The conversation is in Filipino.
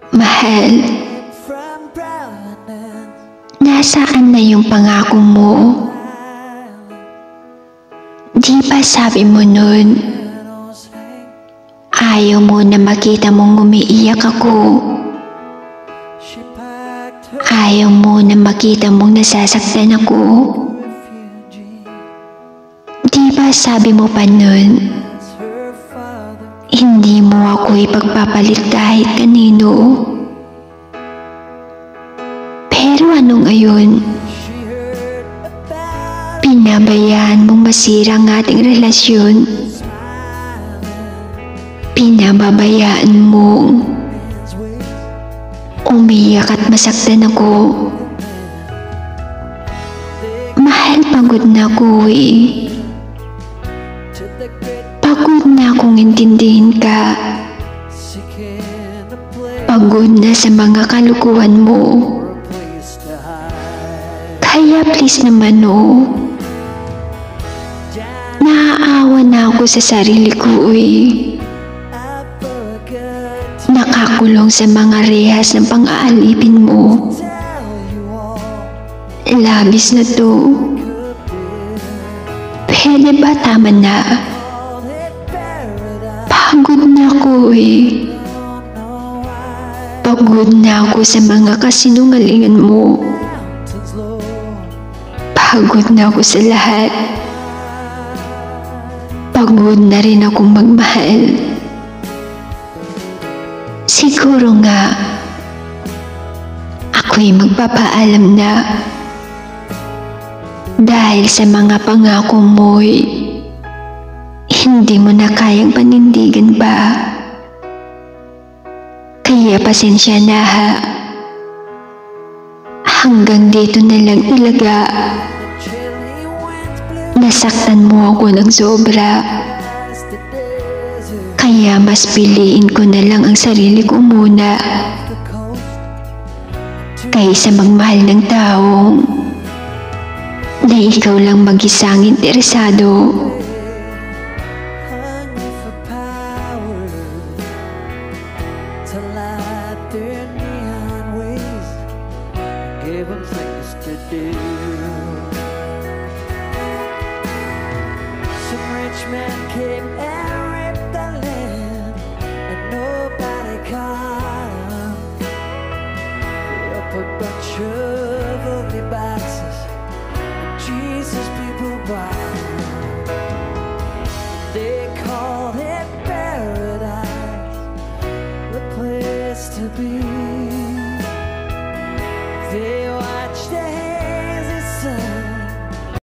Mahal, nasaan na yung pangako mo? Di ba sabi mo nun, ayaw mo na makita mong umiiyak ako? Ayaw mo na makita mong nasasaktan ako? Di ba sabi mo pa nun, hindi mo ako ipagpapalit kahit kanino? Pero ano ngayon? Pinabayaan mong masira ang ating relasyon. Pinababayaan mong umiyak at masaktan ako. Mahal, pagod na ako eh. Pagod na akong intindihin ka. Pagod na sa mga kalukuhan mo. Kaya please naman naaawa na ako sa sarili ko eh. Nakakulong sa mga rehas ng pang-aalipin mo. Labis na to. Pwede ba tama na? Pagod na ako eh. Pagod na ako sa mga kasinungalingan mo. Pagod na ako sa lahat. Pagod na rin akong magmahal. Siguro nga, ako'y magpapaalam na. Dahil sa mga pangako mo'y hindi mo na kayang panindigan pa. Kaya pasensya na ha. Hanggang dito na lang talaga. Nasaktan mo ako ng sobra. Kaya mas piliin ko na lang ang sarili ko muna. Kaysa magmahal ng taong na ikaw lang mag-isang interesado. Some rich man came and ripped the land, and nobody caught him. Up a bunch of ugly boxes, and Jesus people bought him. They called it paradise, the place to be.